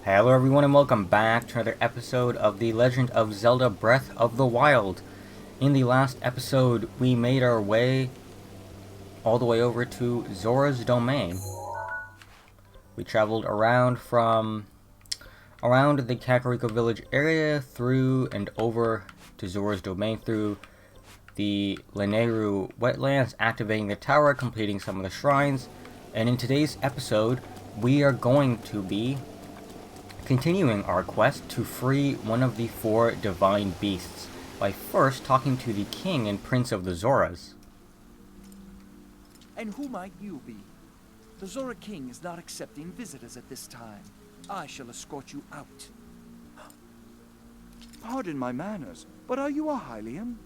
Hello everyone and welcome back to another episode of The Legend of Zelda Breath of the Wild. In the last episode, we made our way all the way over to Zora's domain. We traveled around the Kakariko village area through and over to Zora's domain through the Lynel wetlands, activating the tower, completing some of the shrines, and in today's episode, we are going to be continuing our quest to free one of the four divine beasts by first talking to the king and prince of the Zoras. And who might you be? The Zora king is not accepting visitors at this time. I shall escort you out. Pardon my manners, but are you a Hylian?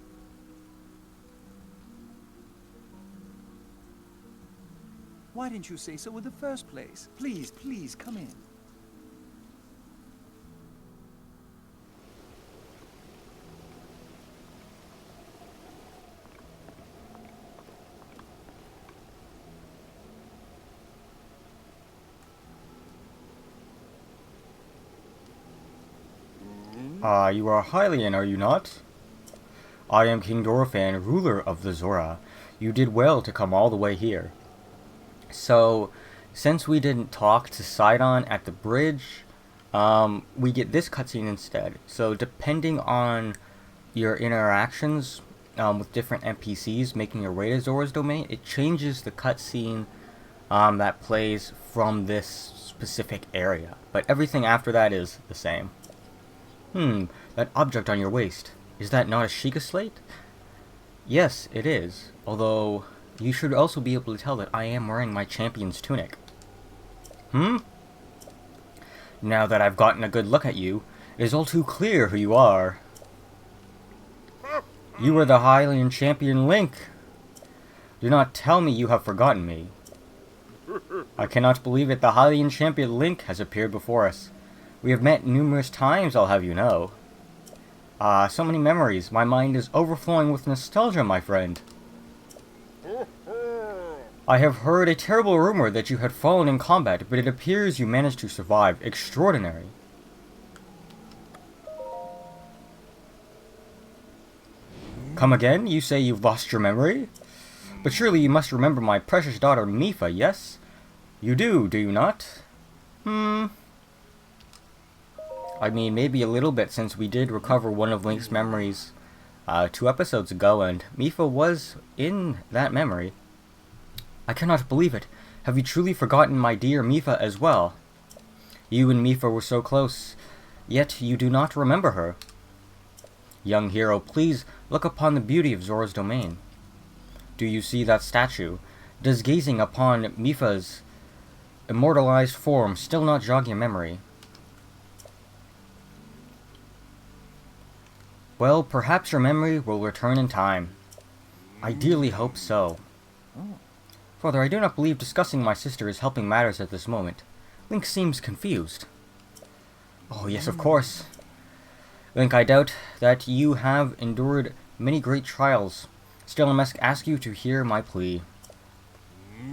Why didn't you say so in the first place? Please, please, come in. You are Hylian, are you not? I am King Dorephan, ruler of the Zora. You did well to come all the way here. So, since we didn't talk to Sidon at the bridge, we get this cutscene instead. So, depending on your interactions with different NPCs making your way to Zora's domain, it changes the cutscene that plays from this specific area. But everything after that is the same. That object on your waist, is that not a Sheikah slate? Yes, it is, although you should also be able to tell that I am wearing my champion's tunic. Now that I've gotten a good look at you, it is all too clear who you are. You are the Hylian champion Link. Do not tell me you have forgotten me. I cannot believe it, the Hylian champion Link has appeared before us. We have met numerous times, I'll have you know. So many memories. My mind is overflowing with nostalgia, my friend. I have heard a terrible rumor that you had fallen in combat, but it appears you managed to survive. Extraordinary. Come again? You say you've lost your memory? But surely you must remember my precious daughter Mipha, yes? You do you not? I mean, maybe a little bit, since we did recover one of Link's memories 2 episodes ago, and Mipha was in that memory. I cannot believe it. Have you truly forgotten my dear Mipha as well? You and Mipha were so close, yet you do not remember her. Young hero, please look upon the beauty of Zora's domain. Do you see that statue? Does gazing upon Mipha's immortalized form still not jog your memory? Well, perhaps your memory will return in time. I dearly hope so. Father, I do not believe discussing my sister is helping matters at this moment. Link seems confused. Oh, yes, of course. Link, I doubt that you have endured many great trials. Still, I must ask you to hear my plea.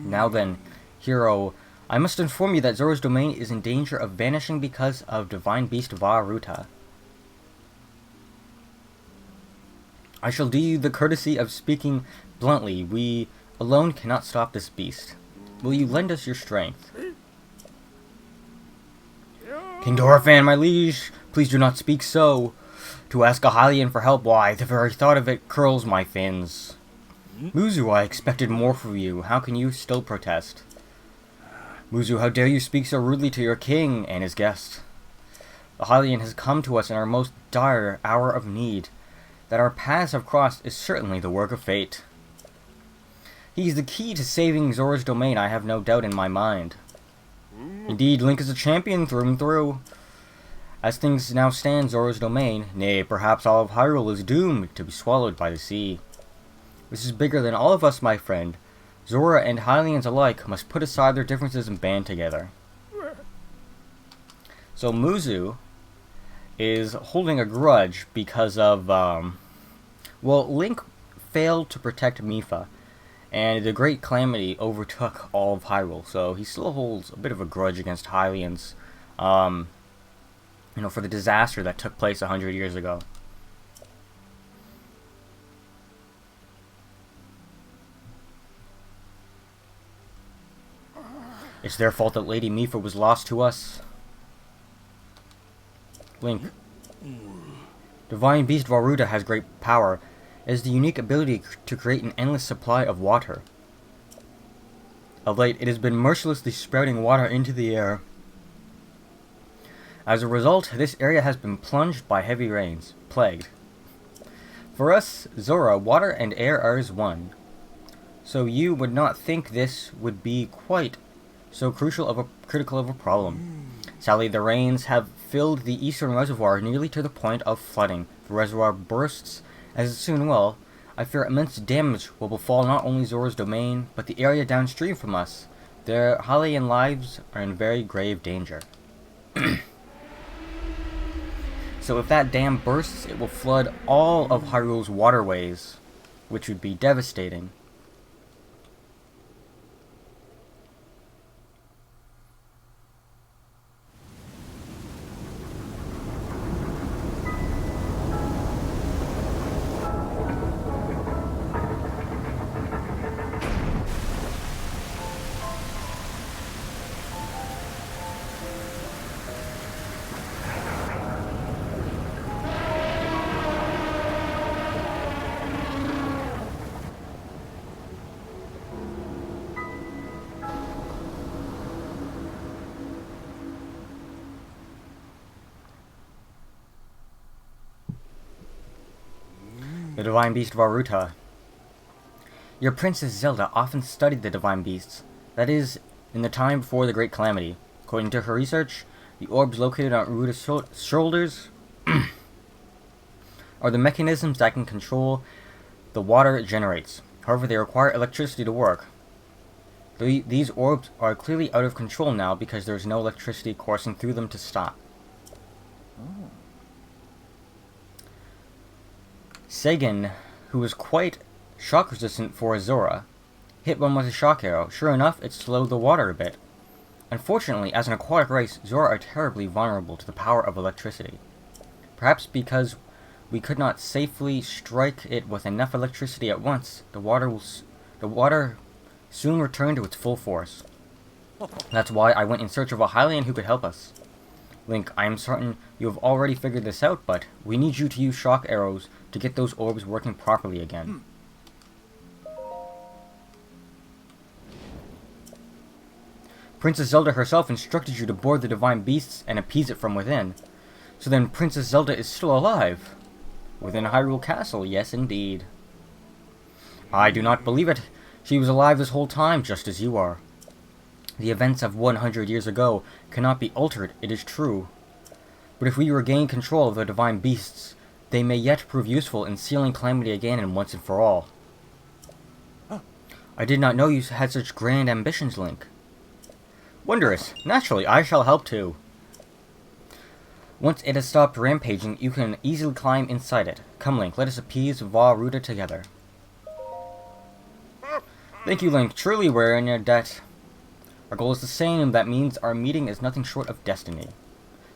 Now then, hero, I must inform you that Zora's domain is in danger of vanishing because of divine beast Va Ruta. I shall do you the courtesy of speaking bluntly. We alone cannot stop this beast. Will you lend us your strength? King Dorephan, my liege, please do not speak so. To ask a Hylian for help, why, the very thought of it curls my fins. Muzu, I expected more from you. How can you still protest? Muzu, how dare you speak so rudely to your king and his guest? The Hylian has come to us in our most dire hour of need. That our paths have crossed is certainly the work of fate. He is the key to saving Zora's domain, I have no doubt in my mind. Indeed, Link is a champion through and through. As things now stand, Zora's domain, nay, perhaps all of Hyrule, is doomed to be swallowed by the sea. This is bigger than all of us, my friend. Zora and Hylians alike must put aside their differences and band together. So Muzu is holding a grudge because of, well, Link failed to protect Mipha, and the Great Calamity overtook all of Hyrule, so he still holds a bit of a grudge against Hylians. You know, for the disaster that took place 100 years ago. It's their fault that Lady Mipha was lost to us. Link. Divine Beast Va Ruta has great power. It has the unique ability to create an endless supply of water. Of late, it has been mercilessly spouting water into the air. As a result, this area has been plunged by heavy rains, plagued. For us, Zora, water and air are as one. So you would not think this would be quite so critical of a problem. Sadly, the rains have filled the eastern reservoir nearly to the point of flooding. The reservoir bursts, as it soon will. I fear immense damage will befall not only Zora's domain, but the area downstream from us. Their Hylian lives are in very grave danger. So if that dam bursts, it will flood all of Hyrule's waterways, which would be devastating. The Divine Beast Va Ruta. Your Princess Zelda often studied the Divine Beasts, that is, in the time before the Great Calamity. According to her research, the orbs located on Ruta's shoulders are the mechanisms that can control the water it generates. However, they require electricity to work. These orbs are clearly out of control now because there is no electricity coursing through them to stop. Oh. Sidon, who was quite shock resistant for a Zora, hit one with a shock arrow. Sure enough, it slowed the water a bit. Unfortunately, as an aquatic race, Zora are terribly vulnerable to the power of electricity. Perhaps because we could not safely strike it with enough electricity at once, the water soon returned to its full force. That's why I went in search of a Hylian who could help us. Link, I am certain you have already figured this out, but we need you to use shock arrows to get those orbs working properly again. Princess Zelda herself instructed you to board the Divine Beasts and appease it from within. So then Princess Zelda is still alive. Within Hyrule Castle, yes indeed. I do not believe it. She was alive this whole time, just as you are. The events of 100 years ago cannot be altered, it is true. But if we regain control of the Divine Beasts, they may yet prove useful in sealing Calamity again and once and for all. I did not know you had such grand ambitions, Link. Wondrous. Naturally, I shall help too. Once it has stopped rampaging, you can easily climb inside it. Come, Link, let us appease Va Ruta together. Thank you, Link. Truly, we're in your debt. Our goal is the same. That means our meeting is nothing short of destiny.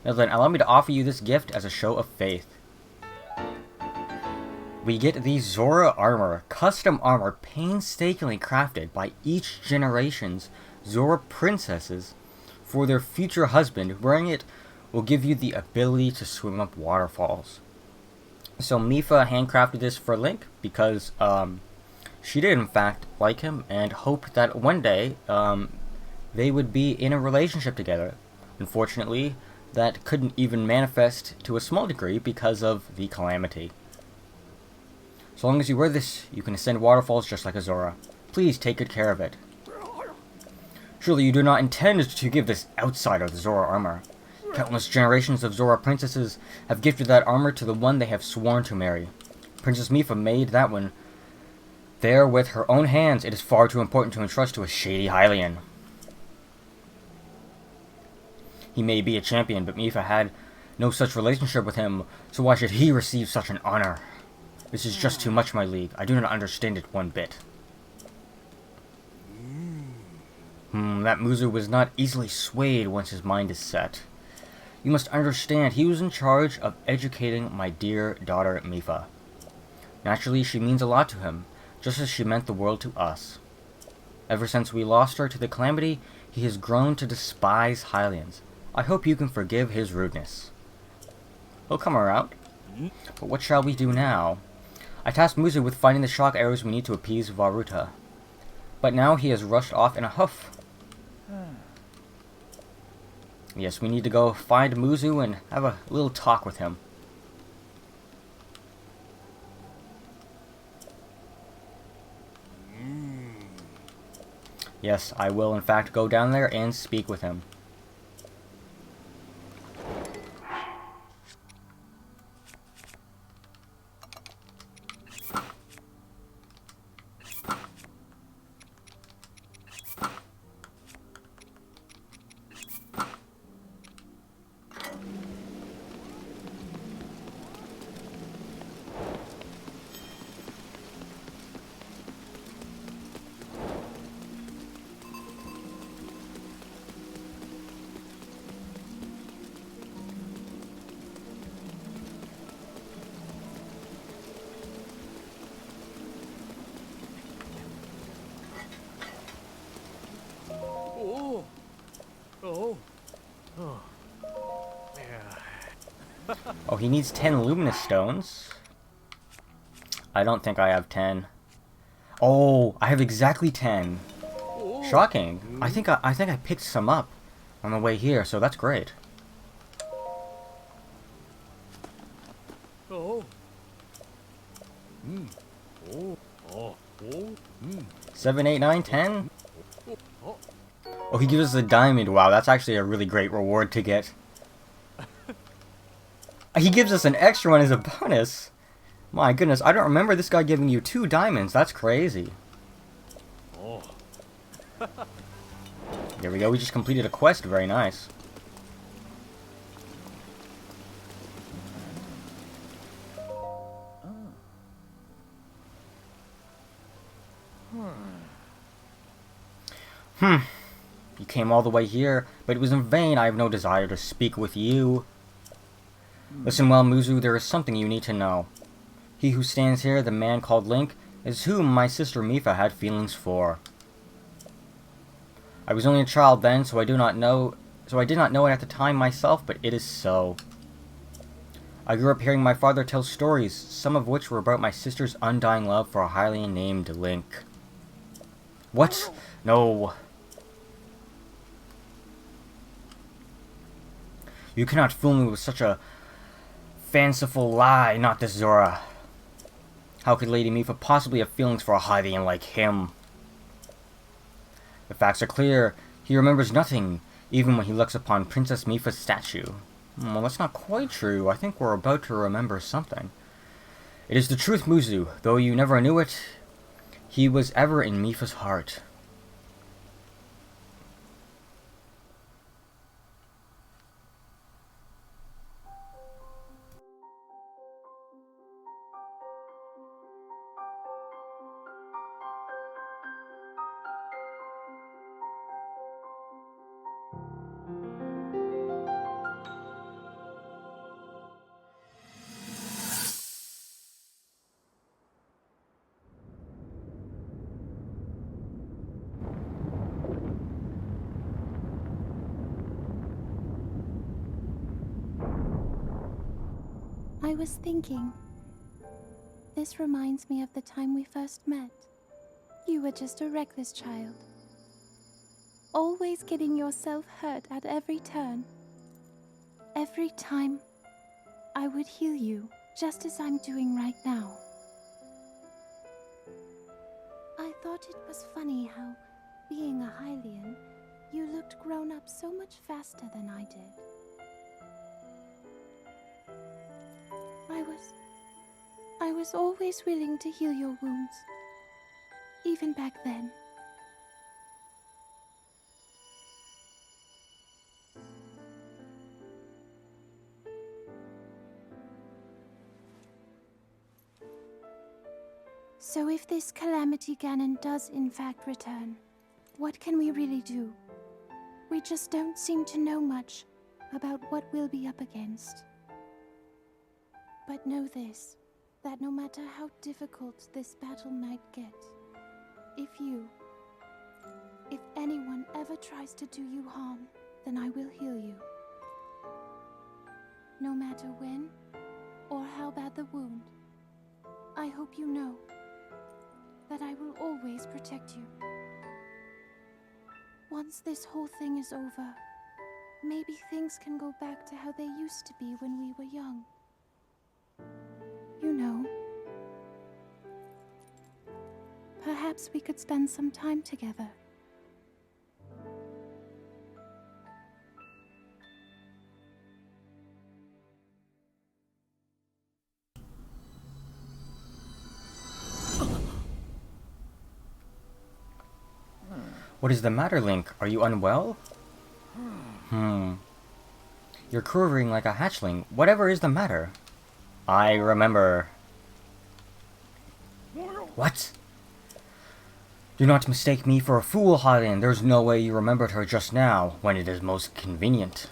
Now then, allow me to offer you this gift as a show of faith. We get the Zora armor, custom armor painstakingly crafted by each generation's Zora princesses for their future husband. Wearing it will give you the ability to swim up waterfalls. So Mipha handcrafted this for Link because she did in fact like him and hoped that one day they would be in a relationship together. Unfortunately, that couldn't even manifest to a small degree because of the calamity. So long as you wear this, you can ascend waterfalls just like a Zora. Please take good care of it. Surely you do not intend to give this outsider the Zora armor. Countless generations of Zora princesses have gifted that armor to the one they have sworn to marry. Princess Mipha made that one there with her own hands. It is far too important to entrust to a shady Hylian. He may be a champion, but Mipha had no such relationship with him, so why should he receive such an honor? This is just too much, my league. I do not understand it one bit. That Muzu was not easily swayed once his mind is set. You must understand, he was in charge of educating my dear daughter Mifa. Naturally, she means a lot to him, just as she meant the world to us. Ever since we lost her to the calamity, he has grown to despise Hylians. I hope you can forgive his rudeness. He'll come around. But what shall we do now? I tasked Muzu with finding the shock arrows we need to appease Va Ruta. But now he has rushed off in a huff. Yes, we need to go find Muzu and have a little talk with him. Yes, I will in fact go down there and speak with him. Oh, he needs 10 luminous stones. I don't think I have 10. Oh, I have exactly 10. Shocking. I think I picked some up on the way here, so that's great. 7, 8, 9, 10. Oh, he gives us a diamond. Wow, that's actually a really great reward to get. He gives us an extra one as a bonus. My goodness, I don't remember this guy giving you 2 diamonds. That's crazy. There we go, we just completed a quest. Very nice. You came all the way here, but it was in vain. I have no desire to speak with you. Listen well, Muzu, there is something you need to know. He who stands here, the man called Link, is whom my sister Mifa had feelings for. I was only a child then, so I did not know it at the time myself, but it is so. I grew up hearing my father tell stories, some of which were about my sister's undying love for a Hylian named Link. What? No. You cannot fool me with such a fanciful lie, not this Zora. How could Lady Mifa possibly have feelings for a Hylian like him? The facts are clear. He remembers nothing, even when he looks upon Princess Mifa's statue. Well, that's not quite true. I think we're about to remember something. It is the truth, Muzu. Though you never knew it, he was ever in Mifa's heart. I was thinking, this reminds me of the time we first met. You were just a reckless child, always getting yourself hurt at every turn. Every time, I would heal you, just as I'm doing right now. I thought it was funny how, being a Hylian, you looked grown up so much faster than I did. I was always willing to heal your wounds, even back then. So if this calamity Ganon does in fact return, what can we really do? We just don't seem to know much. about what we'll be up against. But know this, that no matter how difficult this battle might get, if anyone ever tries to do you harm, then I will heal you. No matter when or how bad the wound, I hope you know that I will always protect you. Once this whole thing is over, maybe things can go back to how they used to be when we were young. You know, perhaps we could spend some time together. What is the matter, Link? Are you unwell? You're quivering like a hatchling. Whatever is the matter? I remember. What? Do not mistake me for a fool, Hylian. There's no way you remembered her just now, when it is most convenient.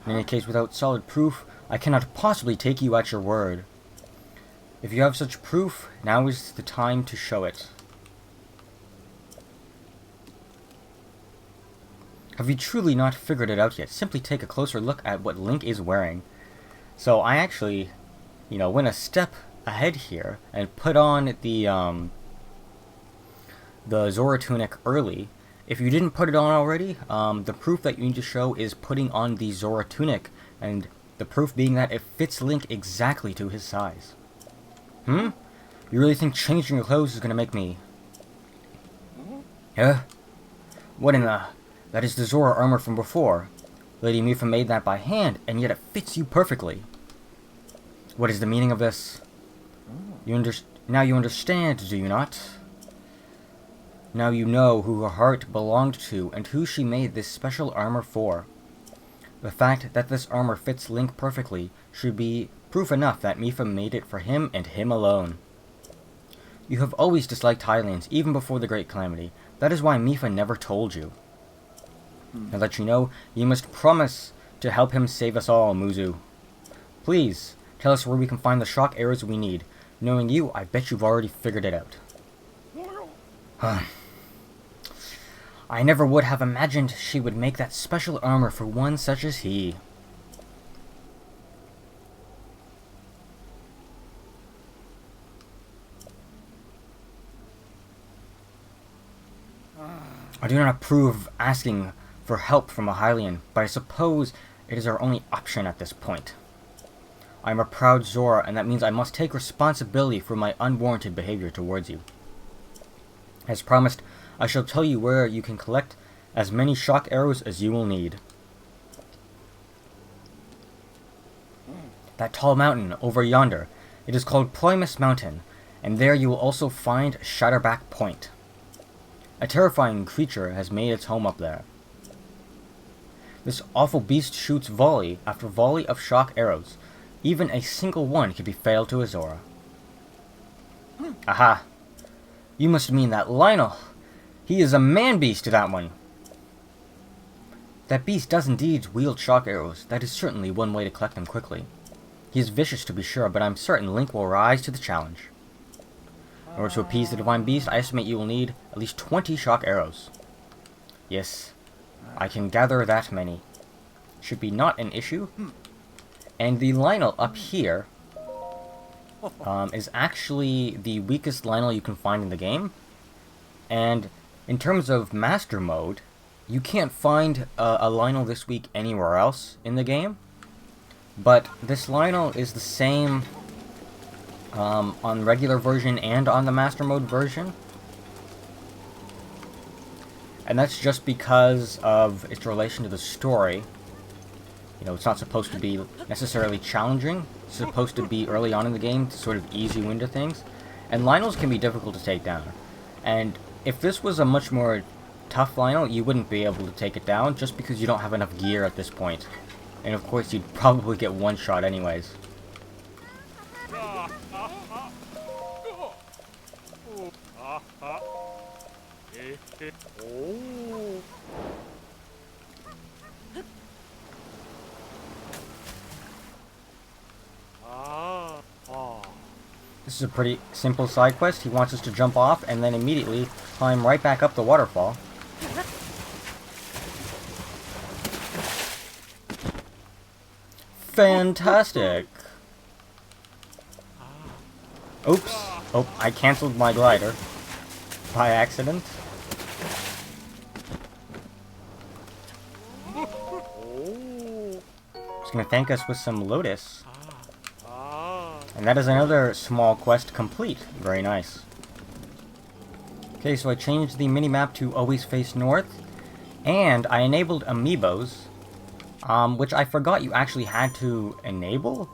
In any case, without solid proof, I cannot possibly take you at your word. If you have such proof, now is the time to show it. Have you truly not figured it out yet? Simply take a closer look at what Link is wearing. So I actually, went a step ahead here and put on the Zora tunic early. If you didn't put it on already, the proof that you need to show is putting on the Zora tunic, and the proof being that it fits Link exactly to his size. You really think changing your clothes is gonna make me... Huh? What in the... That is the Zora armor from before. Lady Mifa made that by hand, and yet it fits you perfectly. What is the meaning of this? Now you understand, do you not? Now you know who her heart belonged to, and who she made this special armor for. The fact that this armor fits Link perfectly should be proof enough that Mifa made it for him and him alone. You have always disliked Hylians, even before the Great Calamity. That is why Mifa never told you. Now that you know, you must promise to help him save us all, Muzu. Please, tell us where we can find the shock arrows we need. Knowing you, I bet you've already figured it out. I never would have imagined she would make that special armor for one such as he. I do not approve of asking for help from a Hylian, but I suppose it is our only option at this point. I am a proud Zora, and that means I must take responsibility for my unwarranted behavior towards you. As promised, I shall tell you where you can collect as many shock arrows as you will need. That tall mountain over yonder, it is called Ploymus Mountain, and there you will also find Shatterback Point. A terrifying creature has made its home up there. This awful beast shoots volley after volley of shock arrows. Even a single one could be fatal to a Zora. Aha! You must mean that Lynel. He is a man-beast, that one. That beast does indeed wield shock arrows. That is certainly one way to collect them quickly. He is vicious to be sure, but I'm certain Link will rise to the challenge. In order to appease the divine beast, I estimate you will need at least 20 shock arrows. Yes, I can gather that many. Should be not an issue. And the Lynel up here is actually the weakest Lynel you can find in the game. And in terms of Master Mode, you can't find a Lynel this weak anywhere else in the game. But this Lynel is the same on regular version and on the Master Mode version. And that's just because of its relation to the story. It's not supposed to be necessarily challenging. It's supposed to be early on in the game to sort of ease you into things. And Lynels can be difficult to take down. And if this was a much more tough Lynel, you wouldn't be able to take it down just because you don't have enough gear at this point. And of course, you'd probably get one shot anyways. This is a pretty simple side quest. He wants us to jump off and then immediately climb right back up the waterfall. Fantastic! Oops. Oh, I cancelled my glider. By accident. He's gonna thank us with some lotus. And that is another small quest complete. Very nice. Okay, so I changed the minimap to always face north. And I enabled amiibos. Which I forgot you actually had to enable.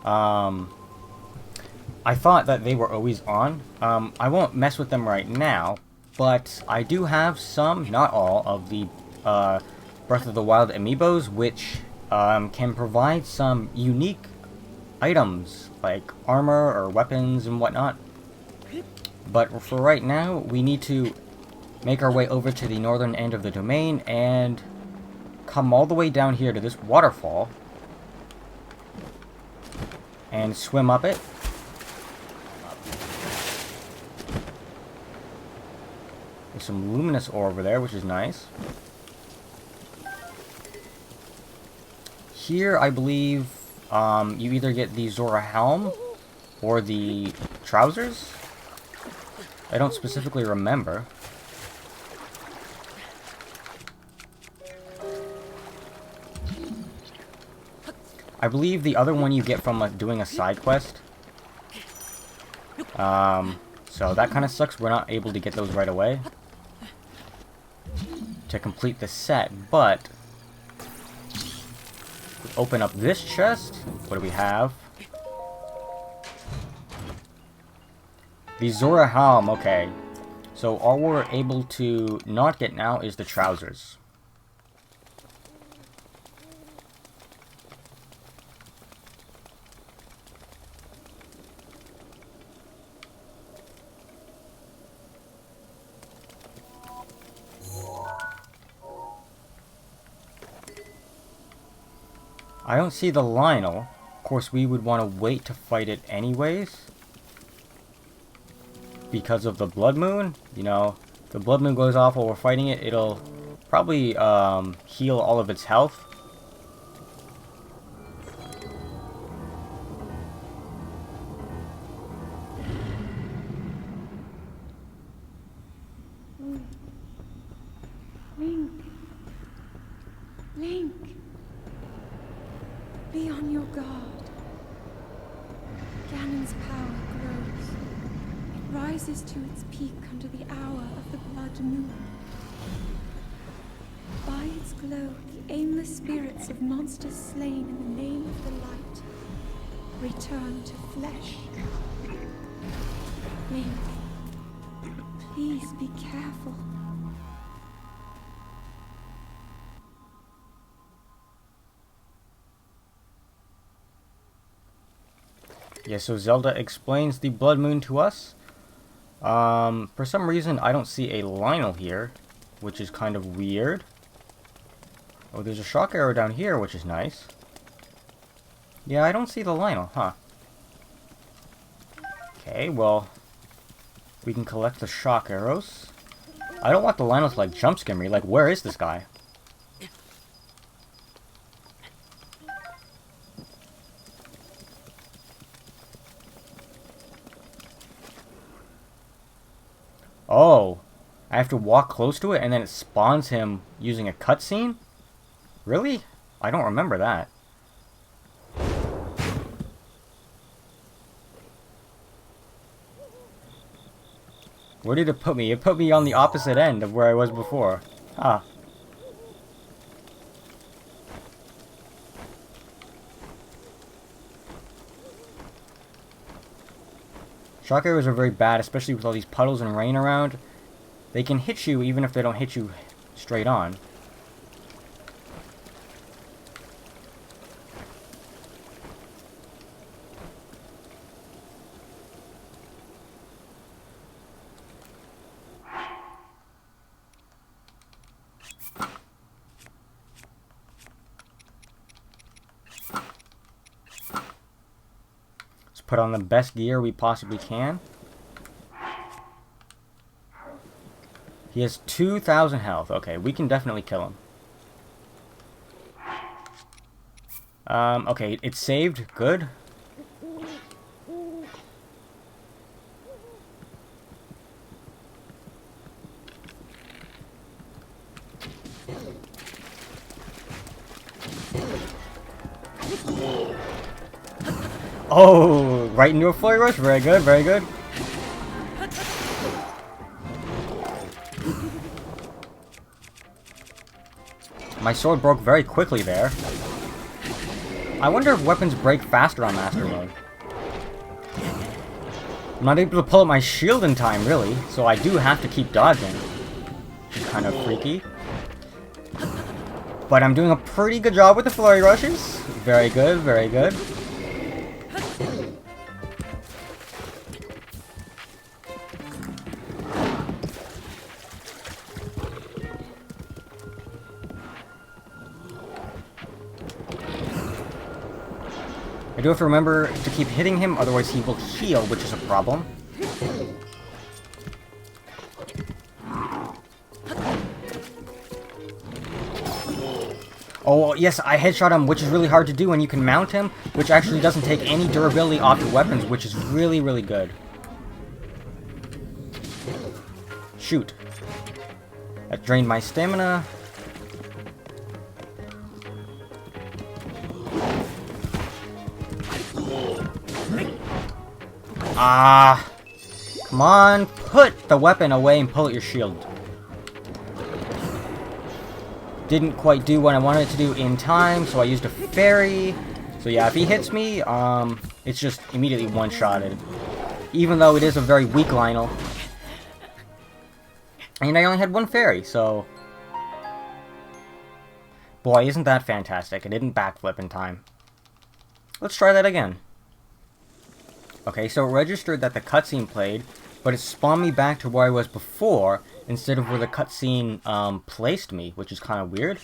I thought that they were always on. I won't mess with them right now. But I do have some, not all, of the Breath of the Wild amiibos, which can provide some unique items, like armor or weapons and whatnot. But for right now, we need to make our way over to the northern end of the domain and come all the way down here to this waterfall and swim up it. There's some luminous ore over there, which is nice. Here, I believe, you either get the Zora helm or the trousers. I don't specifically remember. I believe the other one you get from doing a side quest. So that kind of sucks. We're not able to get those right away to complete the set, but open up this chest. What do we have? The Zora helm, okay. So all we're able to not get now is the trousers. I don't see the Lynel. Of course, we would want to wait to fight it anyways. Because of the blood moon. You know, if the blood moon goes off while we're fighting it, it'll probably heal all of its health. Link! Be on your guard. Ganon's power grows. It rises to its peak under the hour of the blood moon. By its glow, the aimless spirits of monsters slain in the name of the light return to flesh. Link, please be careful. Yeah, so Zelda explains the blood moon to us. For some reason, I don't see a Lynel here, which is kind of weird. Oh, there's a shock arrow down here, which is nice. Yeah, I don't see the Lynel, huh? Okay, well, we can collect the shock arrows. I don't want the Lynel to, like, jump scare me. Like, where is this guy? Oh, I have to walk close to it and then it spawns him using a cutscene? Really? I don't remember that. Where did it put me? It put me on the opposite end of where I was before. Ah. Shock arrows are very bad, especially with all these puddles and rain around. They can hit you even if they don't hit you straight on. put on the best gear we possibly can. He has 2,000 health. Okay, we can definitely kill him. Okay, it's saved. Good. Oh, right into a flurry rush. Very good, very good. My sword broke very quickly there. I wonder if weapons break faster on Master Mode. I'm not able to pull up my shield in time, really, so I do have to keep dodging. Which is kind of freaky. But I'm doing a pretty good job with the flurry rushes. Very good, very good. I do have to remember to keep hitting him, otherwise he will heal, which is a problem. Oh, yes, I headshot him, which is really hard to do, and you can mount him, which actually doesn't take any durability off your weapons, which is really, really good. Shoot. That drained my stamina. Ah, come on, put the weapon away and pull out your shield. Didn't quite do what I wanted to do in time, so I used a fairy. So yeah, if he hits me, it's just immediately one-shotted. Even though it is a very weak Lynel. And I only had one fairy, so... Boy, isn't that fantastic. I didn't backflip in time. Let's try that again. Okay, so it registered that the cutscene played, but it spawned me back to where I was before, instead of where the cutscene placed me, which is kind of weird.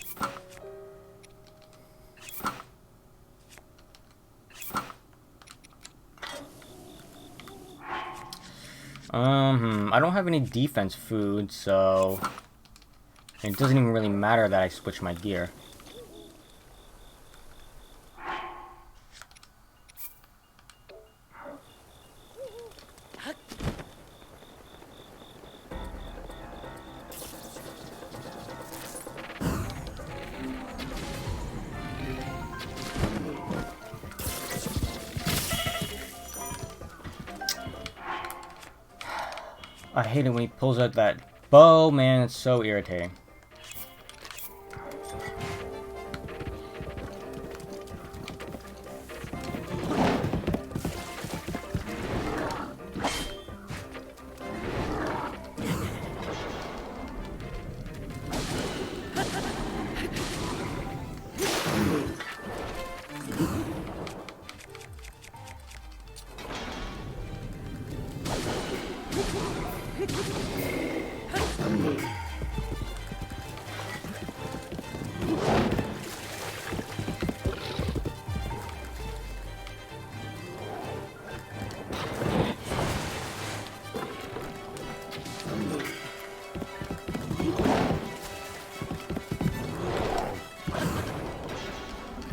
I don't have any defense food, so it doesn't even really matter that I switch my gear. I hate it when he pulls out that bow, man, it's so irritating.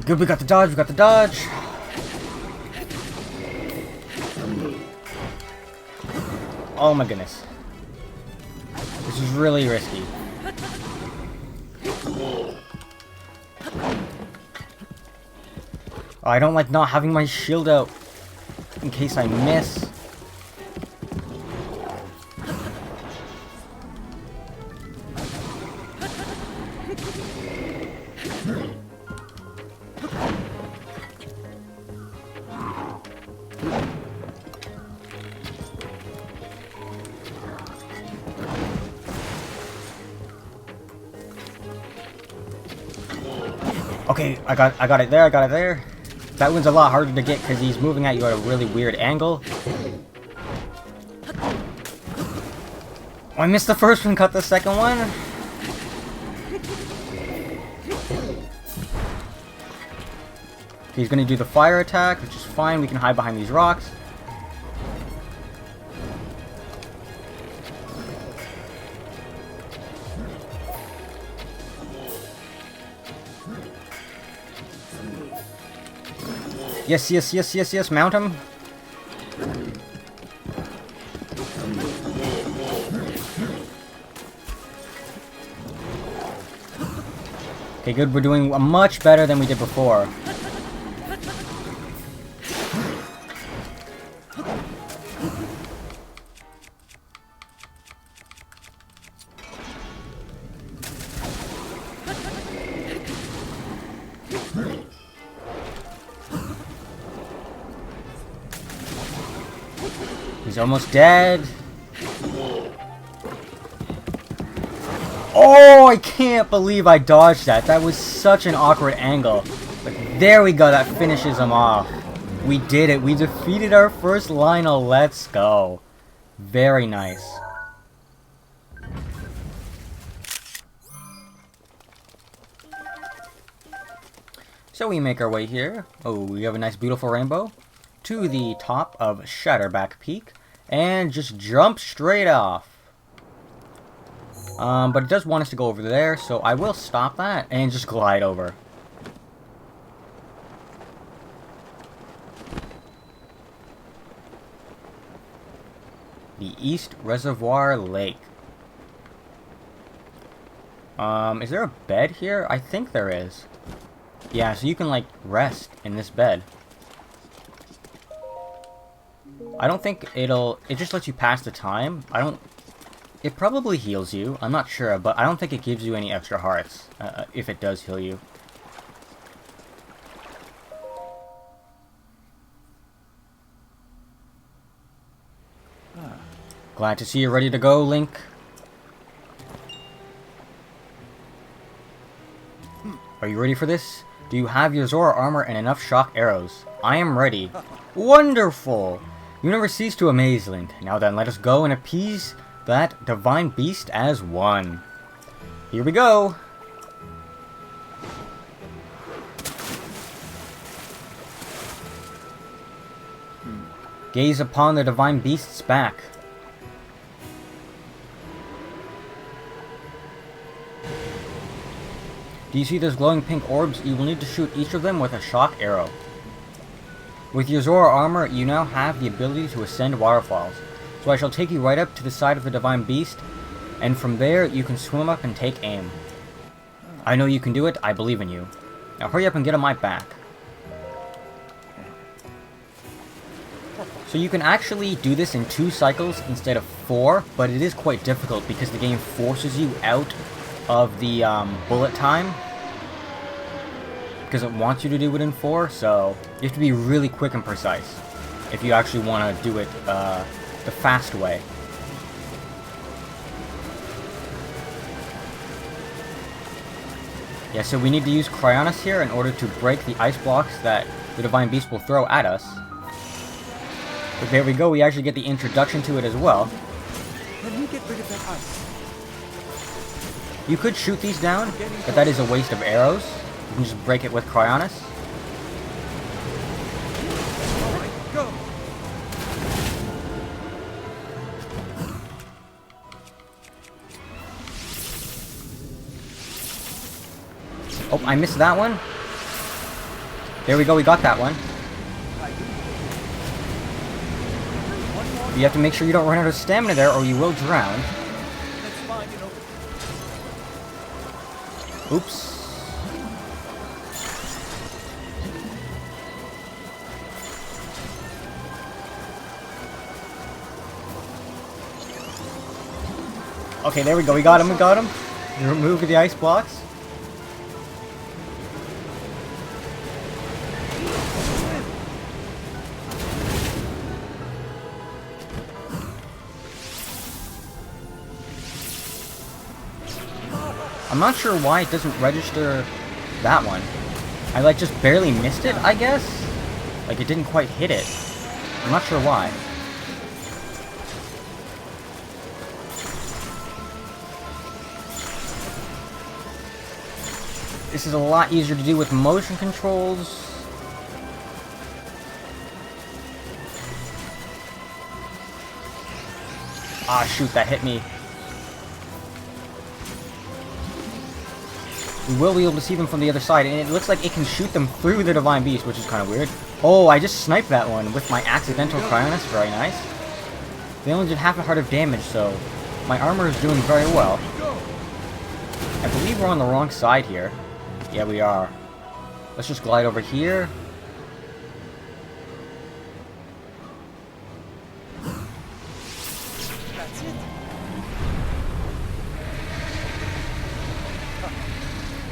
Good, we got the dodge, we got the dodge. Oh my goodness. This is really risky. I don't like not having my shield out in case I miss. Okay, I got it there, I got it there. That one's a lot harder to get because he's moving at you at a really weird angle. Oh, I missed the first one, cut the second one. He's going to do the fire attack, which is fine. We can hide behind these rocks. Yes, yes, yes, yes, yes, mount him. Okay, good, we're doing much better than we did before. He's almost dead. Oh, I can't believe I dodged that. That was such an awkward angle. But there we go, that finishes him off. We did it. We defeated our first Lynel. Let's go. Very nice. So we make our way here. Oh, we have a nice beautiful rainbow. To the top of Shatterback Peak. And just jump straight off. But it does want us to go over there, so I will stop that and just glide over. The East Reservoir Lake. Is there a bed here? I think there is. Yeah, so you can, like, rest in this bed. I don't think it just lets you pass the time. It probably heals you. I'm not sure, but I don't think it gives you any extra hearts, if it does heal you. Glad to see you're ready to go, Link. Are you ready for this? Do you have your Zora armor and enough shock arrows? I am ready. Wonderful! You never cease to amaze, Link. Now then, let us go and appease that divine beast as one. Here we go! Gaze upon the divine beast's back. Do you see those glowing pink orbs? You will need to shoot each of them with a shock arrow. With your Zora armor, you now have the ability to ascend waterfalls. So I shall take you right up to the side of the divine beast, and from there you can swim up and take aim. I know you can do it, I believe in you. Now hurry up and get on my back. So you can actually do this in 2 cycles instead of 4, but it is quite difficult because the game forces you out of the bullet time. Because it wants you to do it in 4, so you have to be really quick and precise if you actually want to do it the fast way. Yeah, so we need to use Cryonis here in order to break the ice blocks that the Divine Beast will throw at us. But there we go, we actually get the introduction to it as well. Let me get rid of that ice. You could shoot these down, but that is a waste of arrows. You can just break it with Cryonis. Alright, go! Oh, I missed that one. There we go, we got that one. You have to make sure you don't run out of stamina there or you will drown. That's fine, you know. Oops. Okay, there we go. We got him. We got him. We removed the ice blocks. I'm not sure why it doesn't register that one. I like just barely missed it, I guess? Like it didn't quite hit it. I'm not sure why. This is a lot easier to do with motion controls. Ah, shoot, that hit me. We will be able to see them from the other side, and it looks like it can shoot them through the Divine Beast, which is kind of weird. Oh, I just sniped that one with my accidental Cryonis. Very nice. They only did half a heart of damage, so my armor is doing very well. I believe we're on the wrong side here. Yeah, we are. Let's just glide over here. That's it.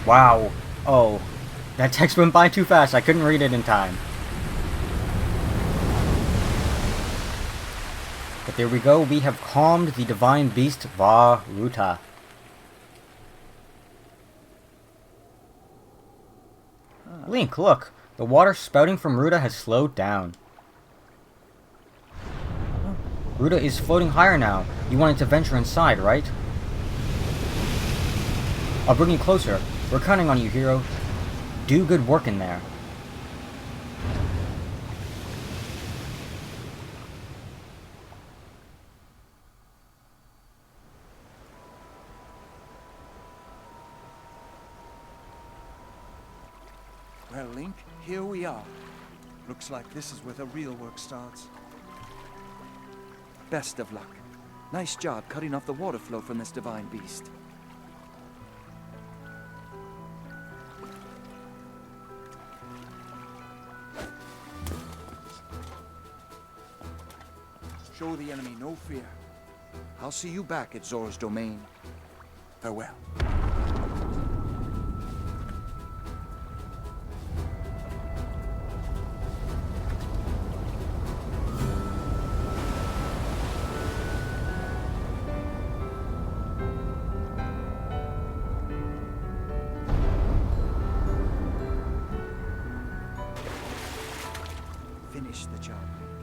Wow. Oh. That text went by too fast. I couldn't read it in time. But there we go. We have calmed the Divine Beast Va Ruta. Link, look. The water spouting from Ruta has slowed down. Ruta is floating higher now. You wanted to venture inside, right? I'll bring you closer. We're counting on you, hero. Do good work in there. Well, Link, here we are. Looks like this is where the real work starts. Best of luck. Nice job cutting off the water flow from this divine beast. Show the enemy no fear. I'll see you back at Zora's domain. Farewell. Finish the job, Link.